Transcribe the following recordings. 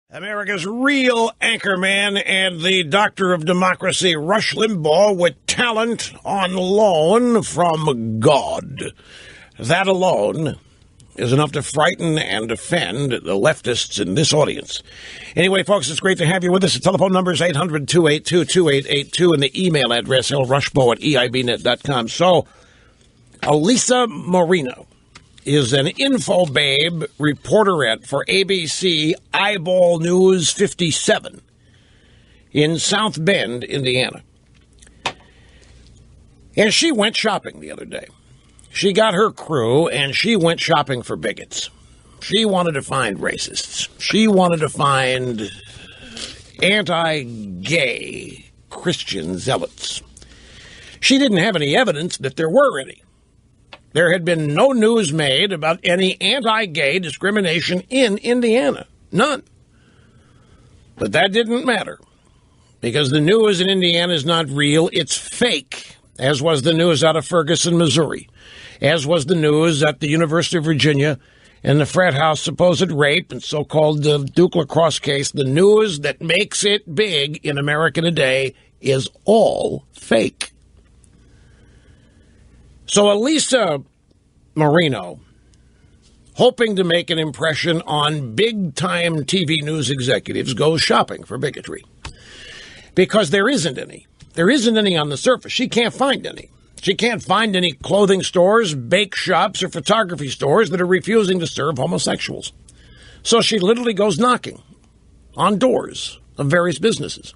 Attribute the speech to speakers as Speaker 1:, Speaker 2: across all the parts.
Speaker 1: America's real anchorman and the doctor of democracy, Rush Limbaugh, with talent on loan from God. That alone is enough to frighten and offend the leftists in this audience. Anyway, folks, it's great to have you with us. The telephone number is 800-282-2882 and the email address, lrushbo@eibnet.com. So, Alyssa Marino is an info-babe reporterette for ABC Eyeball News 57 in South Bend, Indiana. And she went shopping the other day. She got her crew, and she went shopping for bigots. She wanted to find racists. She wanted to find anti-gay Christian zealots. She didn't have any evidence that there were any. There had been no news made about any anti-gay discrimination in Indiana. None. But that didn't matter, because the news in Indiana is not real, it's fake, as was the news out of Ferguson, Missouri, as was the news at the University of Virginia and the frat house supposed rape and so-called Duke lacrosse case. The news that makes it big in America today is all fake. So Alyssa Marino, hoping to make an impression on big-time TV news executives, goes shopping for bigotry. Because there isn't any. There isn't any on the surface. She can't find any. She can't find any clothing stores, bake shops, or photography stores that are refusing to serve homosexuals. So she literally goes knocking on doors of various businesses.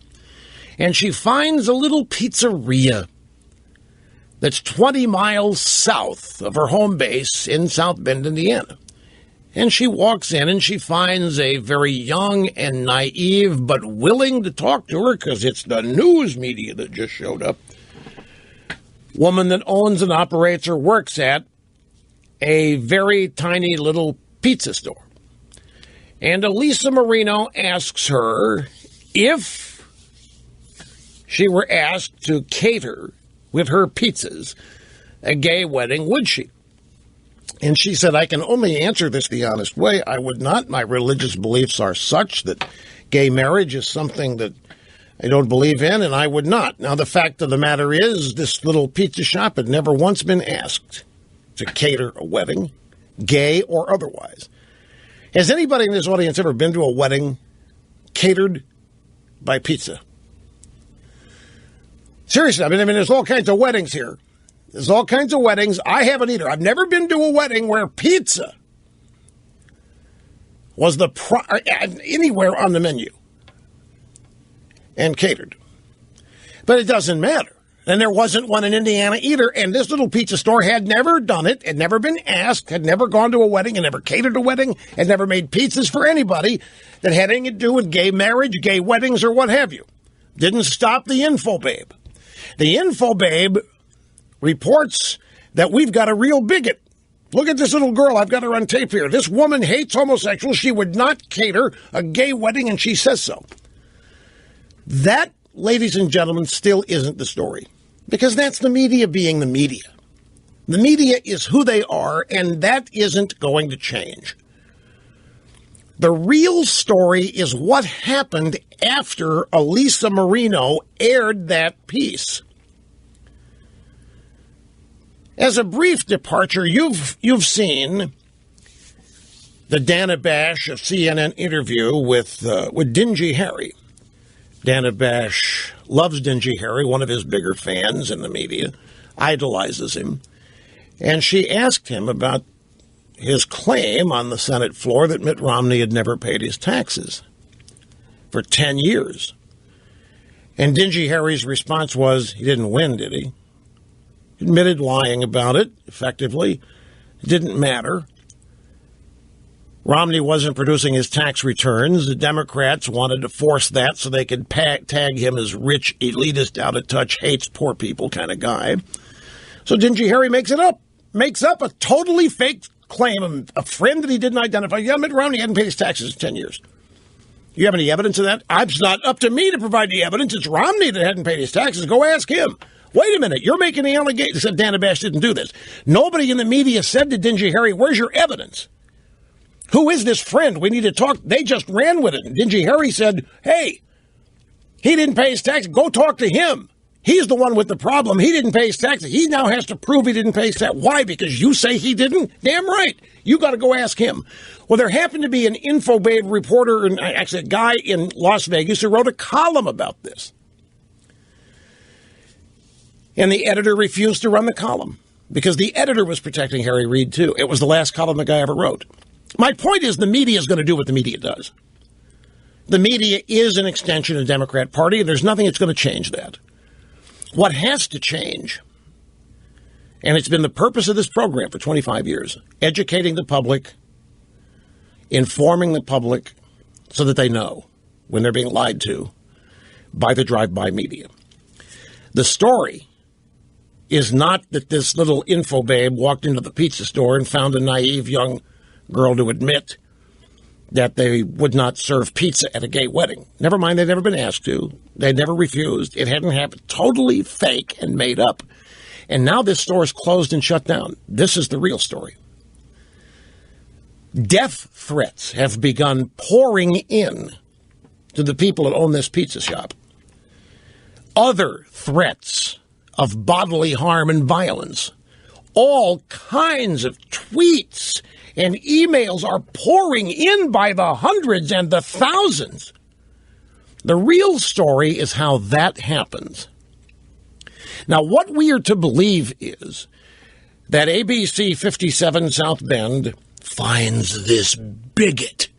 Speaker 1: And she finds a little pizzeria that's 20 miles south of her home base in South Bend, Indiana. And she walks in and she finds a very young and naive but willing to talk to her, because it's the news media that just showed up, woman that owns and operates or works at a very tiny little pizza store. And Alyssa Marino asks her if she were asked to cater with her pizzas a gay wedding, would she? And she said, I can only answer this the honest way. I would not. My religious beliefs are such that gay marriage is something that I don't believe in, and I would not. Now, the fact of the matter is, this little pizza shop had never once been asked to cater a wedding, gay or otherwise. Has anybody in this audience ever been to a wedding catered by pizza? Seriously, I mean, there's all kinds of weddings here. There's all kinds of weddings. I haven't either. I've never been to a wedding where pizza was anywhere on the menu and catered. But it doesn't matter. And there wasn't one in Indiana either. And this little pizza store had never done it, had never been asked, had never gone to a wedding, had never catered a wedding, had never made pizzas for anybody that had anything to do with gay marriage, gay weddings, or what have you. Didn't stop the info babe. The info babe reports that we've got a real bigot. Look at this little girl. I've got her on tape here. This woman hates homosexuals. She would not cater a gay wedding, and she says so. That, ladies and gentlemen, still isn't the story, because that's the media being the media. The media is who they are, and that isn't going to change. The real story is what happened after Alyssa Marino aired that piece. As a brief departure, you've seen the Dana Bash of CNN interview with Dingy Harry. Dana Bash loves Dingy Harry, one of his bigger fans in the media, idolizes him. And she asked him about his claim on the Senate floor that Mitt Romney had never paid his taxes for 10 years. And Dingy Harry's response was, he didn't win, did he? He admitted lying about it, effectively. It didn't matter. Romney wasn't producing his tax returns. The Democrats wanted to force that so they could tag him as rich, elitist, out-of-touch, hates poor people kind of guy. So Dingy Harry makes up a totally fake claim, a friend that he didn't identify. Yeah, Mitt Romney hadn't paid his taxes in 10 years. You have any evidence of that? It's not up to me to provide the evidence. It's Romney that hadn't paid his taxes. Go ask him. Wait a minute. You're making the allegation. Said Dana Bash didn't do this. Nobody in the media said to Dingy Harry, where's your evidence? Who is this friend? We need to talk. They just ran with it. And Dingy Harry said, hey, he didn't pay his taxes. Go talk to him. He's the one with the problem. He didn't pay his taxes. He now has to prove he didn't pay his taxes. Why? Because you say he didn't? Damn right. You got to go ask him. Well, there happened to be an InfoBabe reporter, and actually a guy in Las Vegas who wrote a column about this. And the editor refused to run the column because the editor was protecting Harry Reid, too. It was the last column the guy ever wrote. My point is the media is going to do what the media does. The media is an extension of the Democrat Party, and there's nothing that's going to change that. What has to change, and it's been the purpose of this program for 25 years, educating the public, informing the public so that they know when they're being lied to by the drive-by media. The story is not that this little InfoBabe walked into the pizza store and found a naive young girl to admit that they would not serve pizza at a gay wedding. Never mind, they'd never been asked to. They'd never refused. It hadn't happened. Totally fake and made up. And now this store is closed and shut down. This is the real story. Death threats have begun pouring in to the people that own this pizza shop. Other threats of bodily harm and violence. All kinds of tweets and emails are pouring in by the hundreds and the thousands. The real story is how that happens. Now, what we are to believe is that ABC 57 South Bend finds this bigot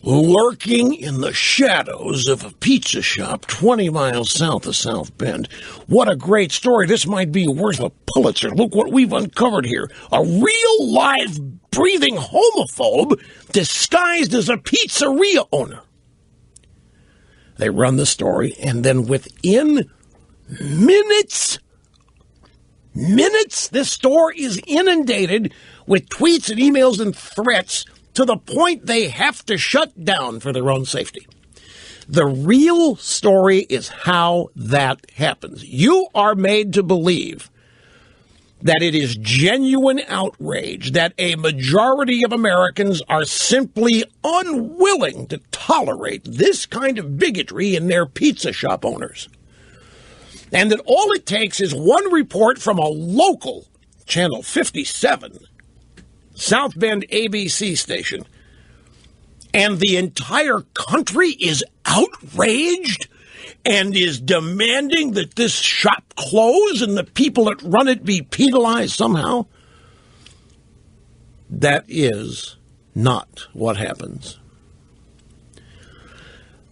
Speaker 1: lurking in the shadows of a pizza shop 20 miles south of South Bend. What a great story. This might be worth a Pulitzer. Look what we've uncovered here. A real, live, breathing homophobe disguised as a pizzeria owner. They run the story, and then within minutes, this store is inundated with tweets and emails and threats to the point they have to shut down for their own safety. The real story is how that happens. You are made to believe that it is genuine outrage, that a majority of Americans are simply unwilling to tolerate this kind of bigotry in their pizza shop owners. And that all it takes is one report from a local Channel 57 South Bend ABC station, and the entire country is outraged and is demanding that this shop close and the people that run it be penalized somehow. That is not what happens.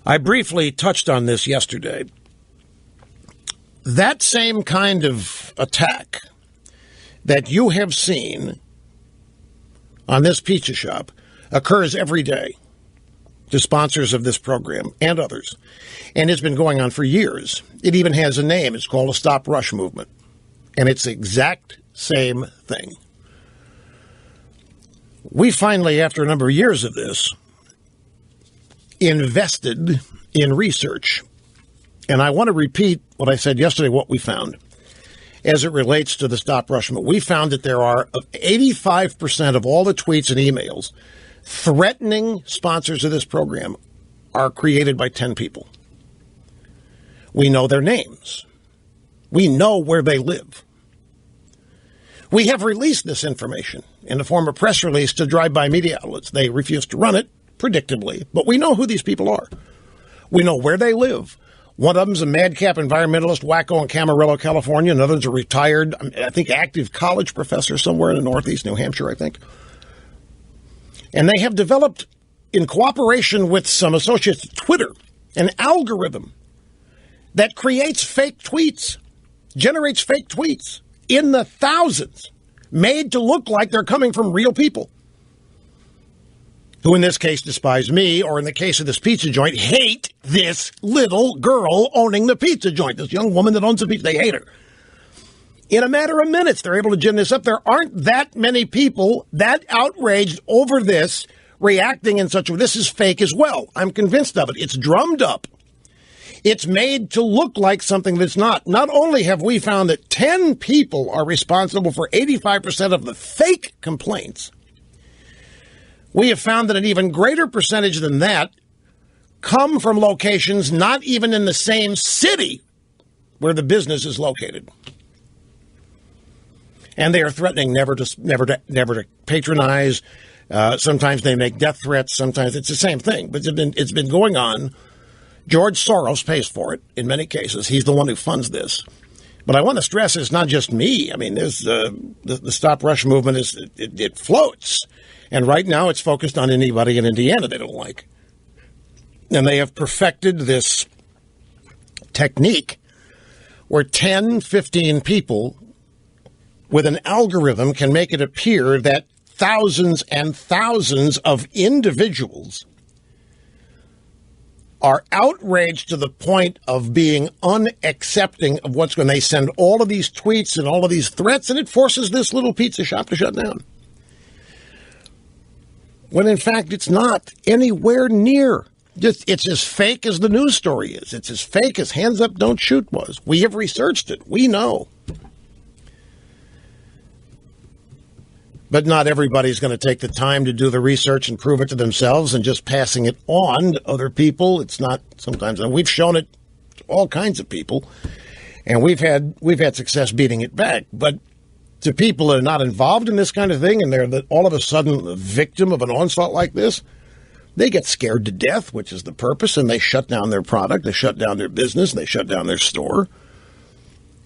Speaker 1: I briefly touched on this yesterday. That same kind of attack that you have seen on this pizza shop occurs every day to sponsors of this program and others. And it's been going on for years. It even has a name. It's called a Stop Rush Movement. And it's the exact same thing. We finally, after a number of years of this, invested in research. And I want to repeat what I said yesterday, what we found. As it relates to the Stop Rush movement, we found that there are 85% of all the tweets and emails threatening sponsors of this program are created by 10 people. We know their names. We know where they live. We have released this information in the form of press release to drive-by media outlets. They refuse to run it, predictably, but we know who these people are. We know where they live. One of them's a madcap environmentalist wacko in Camarillo, California. Another's a retired, I think, active college professor somewhere in the Northeast, New Hampshire, I think. And they have developed, in cooperation with some associates at Twitter, an algorithm that creates fake tweets, generates fake tweets in the thousands, made to look like they're coming from real people, who in this case despise me, or in the case of this pizza joint, hate this little girl owning the pizza joint, this young woman that owns the pizza. They hate her. In a matter of minutes, they're able to gin this up. There aren't that many people that outraged over this, reacting in such a way. This is fake as well. I'm convinced of it. It's drummed up. It's made to look like something that's not. Not only have we found that 10 people are responsible for 85% of the fake complaints, We have found that an even greater percentage than that come from locations not even in the same city where the business is located. And they are threatening never to patronize. Sometimes they make death threats. Sometimes it's the same thing. But it's been going on. George Soros pays for it in many cases. He's the one who funds this. But I want to stress it's not just me. I mean, there's the Stop Rush movement it floats. And right now it's focused on anybody in Indiana they don't like. And they have perfected this technique where 10, 15 people with an algorithm can make it appear that thousands and thousands of individuals are outraged to the point of being unaccepting of what's going on. They send all of these tweets and all of these threats, and it forces this little pizza shop to shut down. When in fact it's not anywhere near. It's as fake as the news story is. It's as fake as Hands Up, Don't Shoot was. We have researched it. We know. But not everybody's going to take the time to do the research and prove it to themselves, and just passing it on to other people. It's not sometimes, and we've shown it to all kinds of people, and we've had success beating it back. But to people that are not involved in this kind of thing, and they're all of a sudden a victim of an onslaught like this, they get scared to death, which is the purpose, and they shut down their product, they shut down their business, they shut down their store.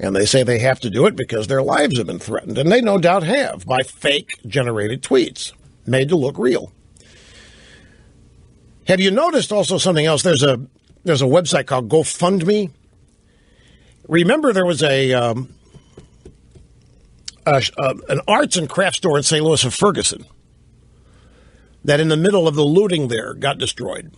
Speaker 1: And they say they have to do it because their lives have been threatened. And they no doubt have by fake-generated tweets made to look real. Have you noticed also something else? There's a website called GoFundMe. Remember there was an arts and crafts store in St. Louis of Ferguson that in the middle of the looting there got destroyed.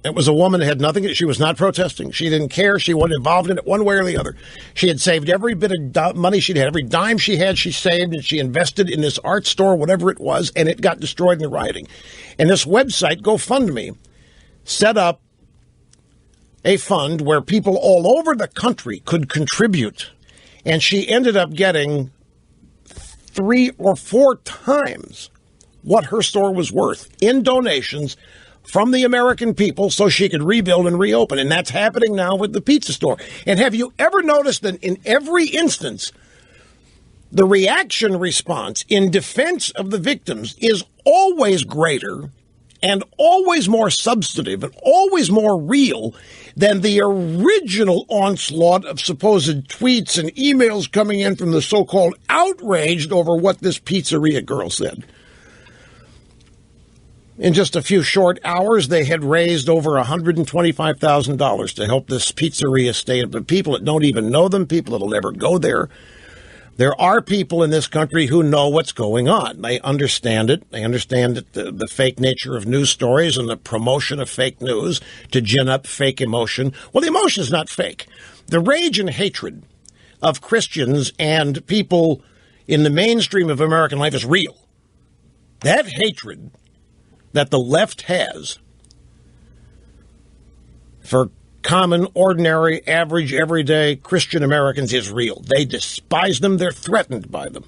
Speaker 1: It was a woman that had nothing. She was not protesting. She didn't care. She wasn't involved in it one way or the other. She had saved every bit of money she'd had. Every dime she had, she saved, and she invested in this art store, whatever it was, and it got destroyed in the rioting. And this website, GoFundMe, set up a fund where people all over the country could contribute. And she ended up getting 3 or 4 times what her store was worth in donations from the American people so she could rebuild and reopen. And that's happening now with the pizza store. And have you ever noticed that in every instance, the reaction response in defense of the victims is always greater and always more substantive and always more real than the original onslaught of supposed tweets and emails coming in from the so-called outraged over what this pizzeria girl said? In just a few short hours, they had raised over $125,000 to help this pizzeria stay. But people that don't even know them, people that will never go there. There are people in this country who know what's going on. They understand it. They understand the fake nature of news stories and the promotion of fake news to gin up fake emotion. Well, the emotion is not fake. The rage and hatred of Christians and people in the mainstream of American life is real. That hatred that the left has for common, ordinary, average, everyday Christian Americans is real. They despise them. They're threatened by them.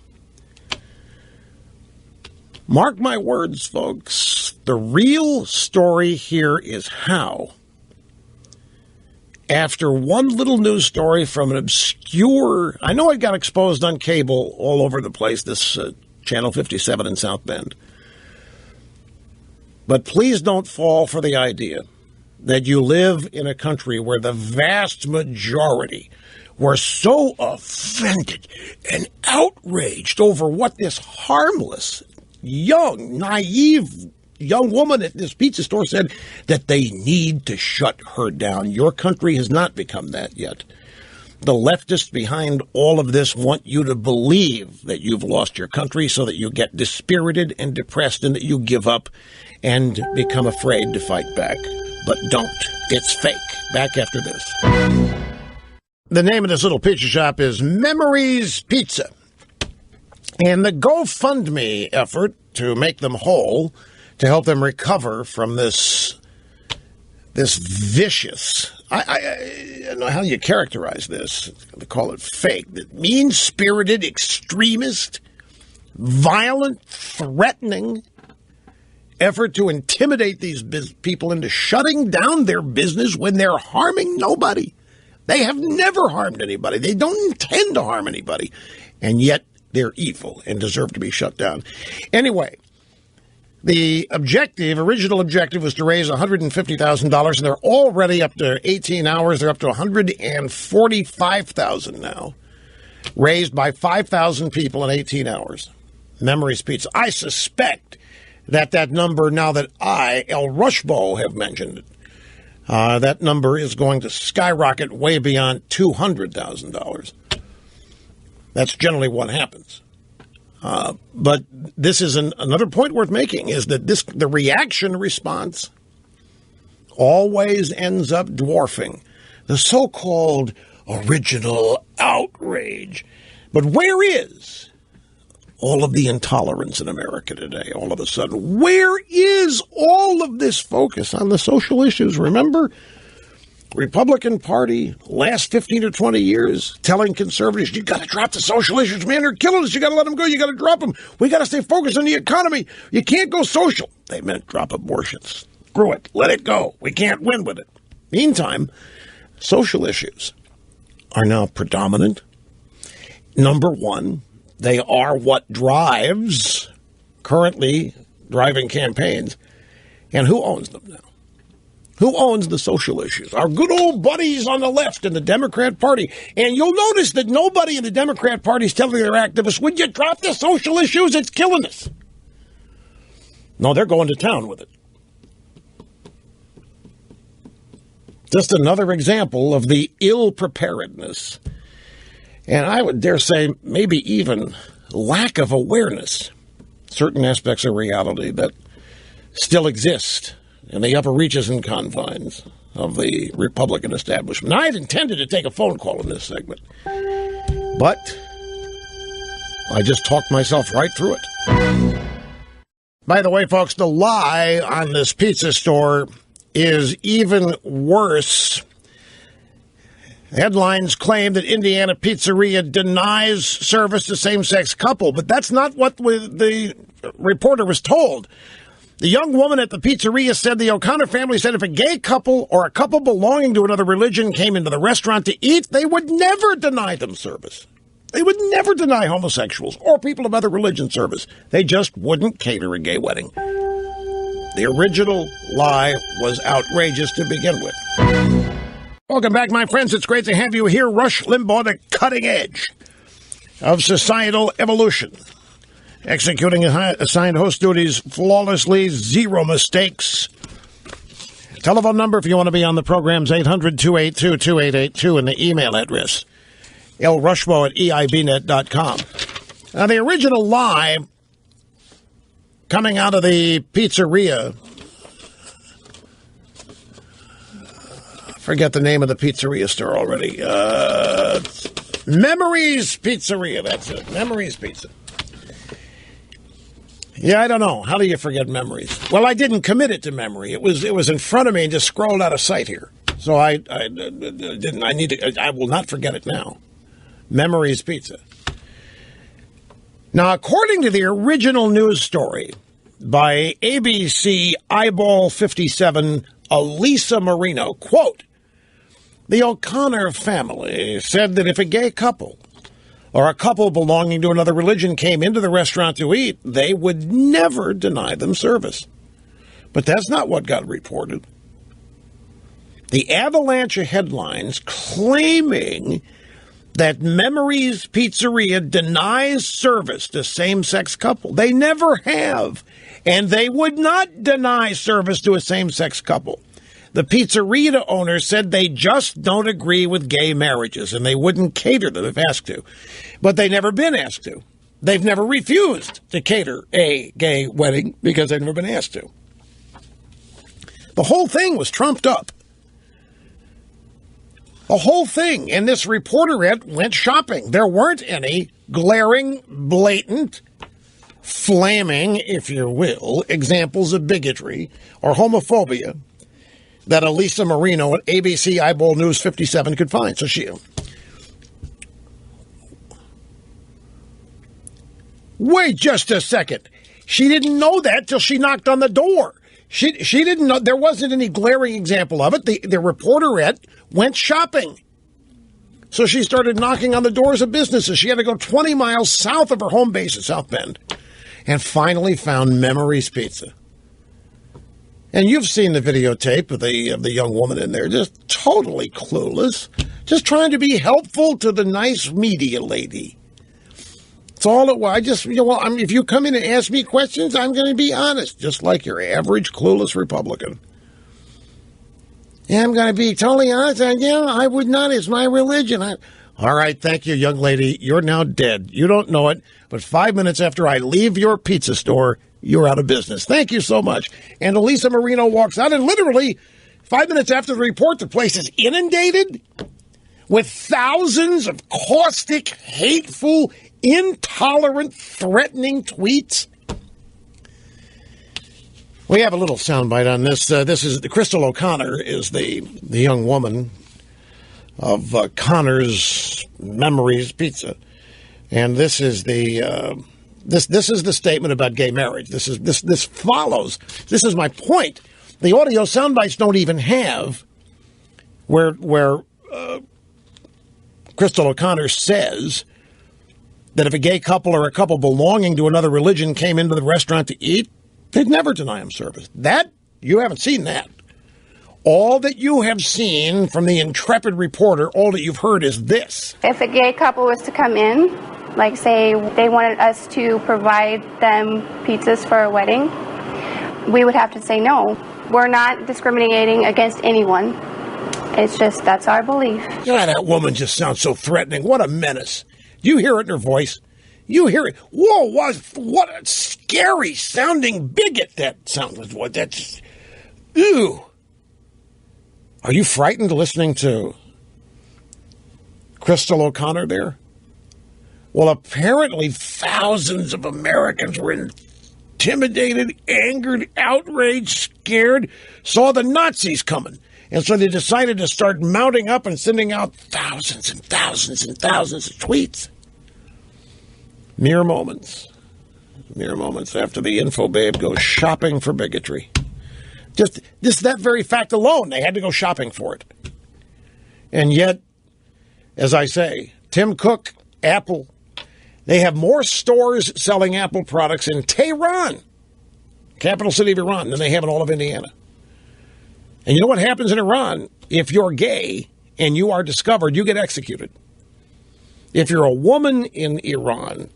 Speaker 1: Mark my words, folks. The real story here is how, after one little news story from an obscure, I know it got exposed on cable all over the place, this Channel 57 in South Bend. But please don't fall for the idea that you live in a country where the vast majority were so offended and outraged over what this harmless, young, naive young woman at this pizza store said that they need to shut her down. Your country has not become that yet. The leftists behind all of this want you to believe that you've lost your country so that you get dispirited and depressed and that you give up and become afraid to fight back. But don't. It's fake. Back after this. The name of this little pizza shop is Memories Pizza. And the GoFundMe effort to make them whole, to help them recover from this vicious, I don't know how you characterize this. They call it fake. Mean-spirited, extremist, violent, threatening, effort to intimidate these people into shutting down their business when they're harming nobody. They have never harmed anybody. They don't intend to harm anybody. And yet they're evil and deserve to be shut down. Anyway, the original objective was to raise $150,000, and they're already up to 18 hours. They're up to $145,000 now, raised by 5,000 people in 18 hours. Memories Pizza. I suspect that number, now that Limbaugh, have mentioned it, that number is going to skyrocket way beyond $200,000. That's generally what happens. But this is another point worth making, is that the reaction response always ends up dwarfing the so-called original outrage. But where is all of the intolerance in America today, all of a sudden? Where is all of this focus on the social issues? Remember, Republican Party, last 15 or 20 years, telling conservatives, you got to drop the social issues, man, they're killing us, you got to let them go, you got to drop them, we got to stay focused on the economy, you can't go social. They meant drop abortions. Screw it, let it go, we can't win with it. Meantime, social issues are now predominant. Number one, they are what currently driving campaigns. And who owns them now? Who owns the social issues? Our good old buddies on the left in the Democrat Party. And you'll notice that nobody in the Democrat Party is telling their activists, would you drop the social issues? It's killing us. No, they're going to town with it. Just another example of the ill-preparedness, and I would dare say maybe even lack of awareness, certain aspects of reality that still exist in the upper reaches and confines of the Republican establishment. Now, I had intended to take a phone call in this segment, but I just talked myself right through it. By the way, folks, the lie on this pizza store is even worse. Headlines claim that Indiana pizzeria denies service to same-sex couple, but that's not what the reporter was told. The young woman at the pizzeria said the O'Connor family said if a gay couple or a couple belonging to another religion came into the restaurant to eat, they would never deny them service. They would never deny homosexuals or people of other religions service. They just wouldn't cater a gay wedding. The original lie was outrageous to begin with. Welcome back, my friends. It's great to have you here. Rush Limbaugh, the cutting edge of societal evolution. Executing assigned host duties flawlessly, zero mistakes. Telephone number if you want to be on the program is 800-282-2882, and the email address, lrushmo@eibnet.com. Now, the original lie coming out of the pizzeria, forget the name of the pizzeria store already. Memories Pizzeria, that's it. Memories Pizza. Yeah, I don't know. How do you forget Memories? Well, I didn't commit it to memory. It was in front of me and just scrolled out of sight here. So I didn't. I will not forget it now. Memories Pizza. Now, according to the original news story by ABC Eyeball 57, Alyssa Marino, quote, the O'Connor family said that if a gay couple or a couple belonging to another religion came into the restaurant to eat, they would never deny them service. But that's not what got reported. The avalanche of headlines claiming that Memories Pizzeria denies service to same-sex couple. They never have, and they would not deny service to a same-sex couple. The pizzeria owner said they just don't agree with gay marriages, and they wouldn't cater them if asked to. But they've never been asked to. They've never refused to cater a gay wedding because they've never been asked to. The whole thing was trumped up. The whole thing. And this reporterette went shopping. There weren't any glaring, blatant, flaming, if you will, examples of bigotry or homophobia that Alyssa Marino at ABC Eyeball News 57 could find. So she... Wait just a second. She didn't know that till she knocked on the door. She didn't know. There wasn't any glaring example of it. The reporterette went shopping. So she started knocking on the doors of businesses. She had to go 20 miles south of her home base at South Bend and finally found Memories Pizza. And you've seen the videotape of the young woman in there, just totally clueless, just trying to be helpful to the nice media lady. That's all it was. If you come in and ask me questions, I'm going to be honest, just like your average clueless Republican. Yeah, I'm going to be totally honest. I would not. It's my religion. All right, thank you, young lady. You're now dead. You don't know it, but 5 minutes after I leave your pizza store, you're out of business. Thank you so much. And Alyssa Marino walks out, and literally 5 minutes after the report, the place is inundated with thousands of caustic, hateful, intolerant, threatening tweets. We have a little soundbite on this. This is Crystal O'Connor is the young woman of Connor's Memories Pizza, and this is the this is the statement about gay marriage. This follows. This is my point. The audio soundbites don't even have where Crystal O'Connor says that if a gay couple or a couple belonging to another religion came into the restaurant to eat, they'd never deny them service. That, you haven't seen that. All that you have seen from the intrepid reporter, all that you've heard is this.
Speaker 2: If a gay couple was to come in, like say they wanted us to provide them pizzas for a wedding, we would have to say no. We're not discriminating against anyone. It's just, that's our belief.
Speaker 1: Yeah, that woman just sounds so threatening. What a menace. You hear it in her voice. You hear it. Whoa, what a scary sounding bigot that sounds. What that's. Ew. Are you frightened listening to Crystal O'Connor there? Well, apparently thousands of Americans were intimidated, angered, outraged, scared, saw the Nazis coming. And so they decided to start mounting up and sending out thousands and thousands and thousands of tweets. Mere moments after the info babe goes shopping for bigotry. Just that very fact alone, they had to go shopping for it. And yet, as I say, Tim Cook, Apple, they have more stores selling Apple products in Tehran, capital city of Iran, than they have in all of Indiana. And you know what happens in Iran? If you're gay and you are discovered, you get executed. If you're a woman in Iran,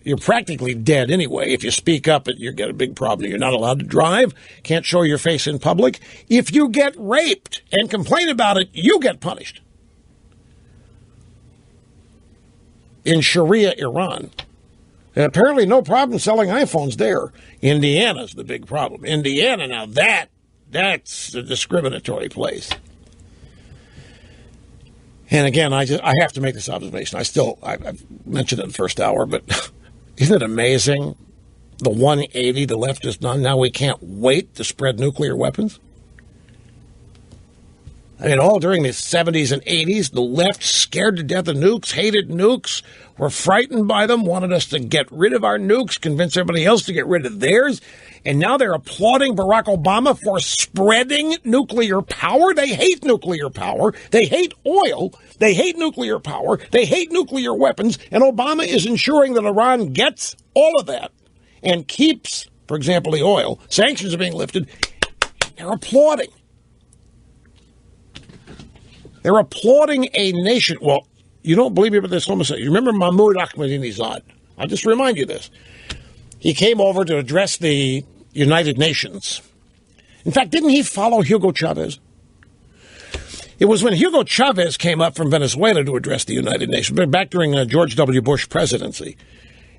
Speaker 1: you're practically dead anyway. If you speak up, you get a big problem. You're not allowed to drive, can't show your face in public. If you get raped and complain about it, you get punished. In Sharia Iran, and apparently no problem selling iPhones there. Indiana's the big problem. Indiana, now that's a discriminatory place. And again, I have to make this observation. I've mentioned it in the first hour, but isn't it amazing? The 180 the left has done. Now we can't wait to spread nuclear weapons. I mean, all during the 70s and 80s, the left scared to death of nukes, hated nukes, were frightened by them, wanted us to get rid of our nukes, convince everybody else to get rid of theirs. And now they're applauding Barack Obama for spreading nuclear power. They hate nuclear power. They hate oil. They hate nuclear power. They hate nuclear weapons. And Obama is ensuring that Iran gets all of that and keeps, for example, the oil. Sanctions are being lifted. They're applauding. They're applauding a nation. Well, you don't believe me, but this homicide. You remember Mahmoud Ahmadinejad? I'll just remind you this. He came over to address the United Nations. In fact, didn't he follow Hugo Chavez? It was when Hugo Chavez came up from Venezuela to address the United Nations, back during George W. Bush presidency.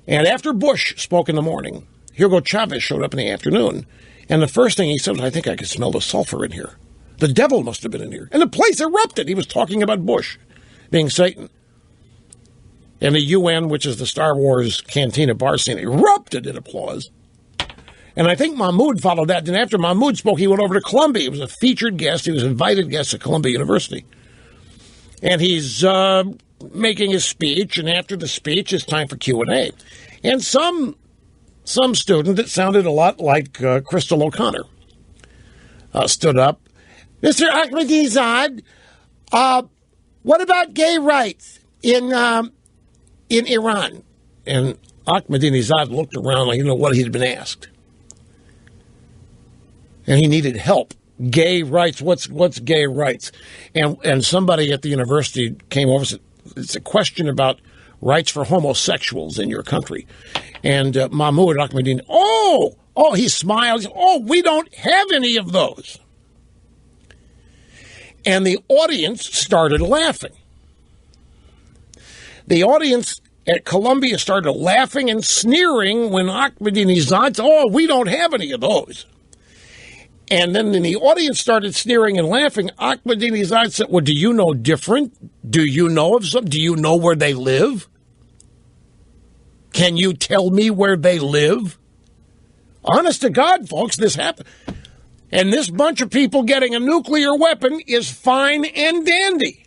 Speaker 1: And after Bush spoke in the morning, Hugo Chavez showed up in the afternoon. And the first thing he said was, I think I could smell the sulfur in here. The devil must have been in here. And the place erupted. He was talking about Bush being Satan. And the UN, which is the Star Wars cantina bar scene, erupted in applause. And I think Mahmoud followed that. And after Mahmoud spoke, he went over to Columbia. He was a featured guest. He was an invited guest at Columbia University. And he's making his speech. And after the speech, it's time for Q&A. And some some student that sounded a lot like Crystal O'Connor stood up. Mr. Ahmadinejad, what about gay rights in Iran? And Ahmadinejad looked around like, what he'd been asked. And he needed help. Gay rights, what's gay rights? And somebody at the university came over and said, it's a question about rights for homosexuals in your country. And Mahmoud Ahmadinejad, he smiled. We don't have any of those. And the audience started laughing. The audience at Columbia started laughing and sneering when Ahmadinejad said, we don't have any of those. And then the audience started sneering and laughing. Ahmadinejad said, well, do you know different? Do you know of some? Do you know where they live? Can you tell me where they live? Honest to God, folks, this happened. And this bunch of people getting a nuclear weapon is fine and dandy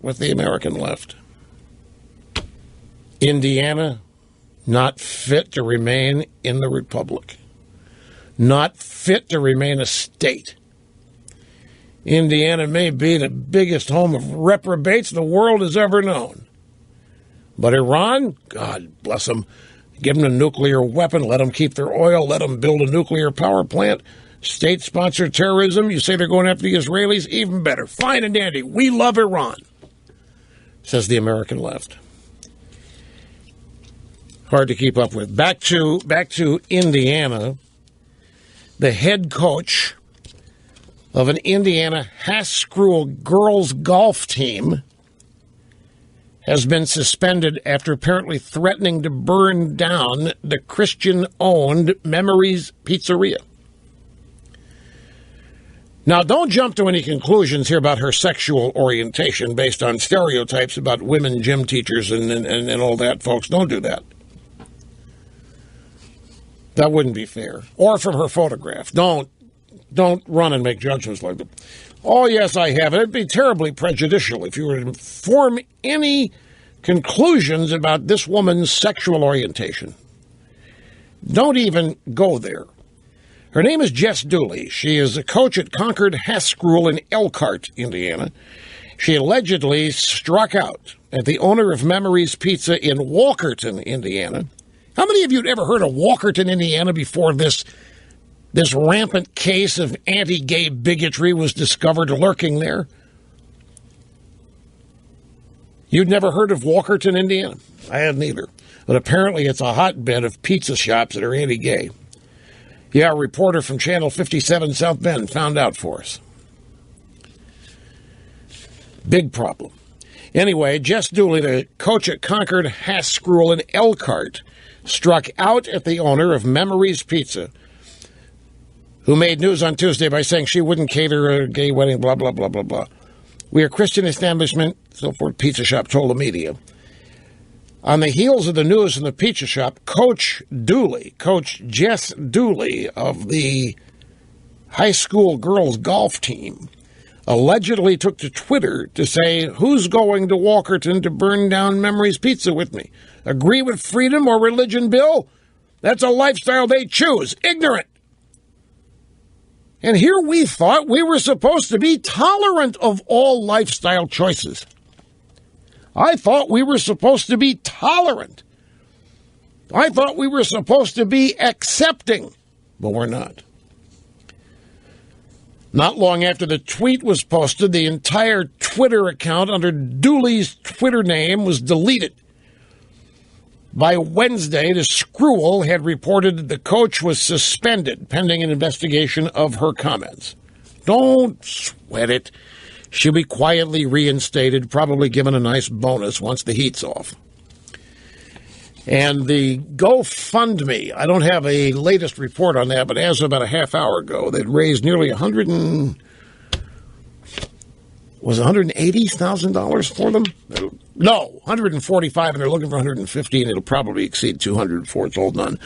Speaker 1: with the American left. Indiana, not fit to remain in the Republic. Not fit to remain a state. Indiana may be the biggest home of reprobates the world has ever known. But Iran, God bless them, give them a nuclear weapon, let them keep their oil, let them build a nuclear power plant, state-sponsored terrorism, you say they're going after the Israelis, even better. Fine and dandy. We love Iran, says the American left. Hard to keep up with. Back to Indiana. The head coach of an Indiana Haskell girls golf team has been suspended after apparently threatening to burn down the Christian-owned Memories Pizzeria. Now, don't jump to any conclusions here about her sexual orientation based on stereotypes about women gym teachers and all that, folks. Don't do that. That wouldn't be fair. Or from her photograph. Don't run and make judgments like that. Oh, yes, I have. It'd be terribly prejudicial if you were to form any conclusions about this woman's sexual orientation. Don't even go there. Her name is Jess Dooley. She is a coach at Concord Haskell in Elkhart, Indiana. She allegedly struck out at the owner of Memories Pizza in Walkerton, Indiana. How many of you had ever heard of Walkerton, Indiana before this rampant case of anti-gay bigotry was discovered lurking there? You'd never heard of Walkerton, Indiana? I hadn't either. But apparently it's a hotbed of pizza shops that are anti-gay. Yeah, a reporter from Channel 57 South Bend found out for us. Big problem. Anyway, Jess Dooley, the coach at Concord Haskell in Elkhart, struck out at the owner of Memories Pizza, who made news on Tuesday by saying she wouldn't cater a gay wedding, blah, blah, blah, blah, blah. We are a Christian establishment, so forth, pizza shop told the media. On the heels of the news in the pizza shop, Coach Jess Dooley of the high school girls golf team allegedly took to Twitter to say, who's going to Walkerton to burn down Memories Pizza with me? Agree with freedom or religion, Bill? That's a lifestyle they choose. Ignorant. And here we thought we were supposed to be tolerant of all lifestyle choices. I thought we were supposed to be tolerant. I thought we were supposed to be accepting, but we're not. Not long after the tweet was posted, the entire Twitter account under Dooley's Twitter name was deleted. By Wednesday, the Screwl had reported that the coach was suspended pending an investigation of her comments. Don't sweat it. She'll be quietly reinstated, probably given a nice bonus once the heat's off. And the GoFundMe, I don't have a latest report on that, but as of about a half hour ago, they'd raised nearly $180,000 for them? No, 145, and they're looking for 150, and it'll probably exceed 200 before it's all done.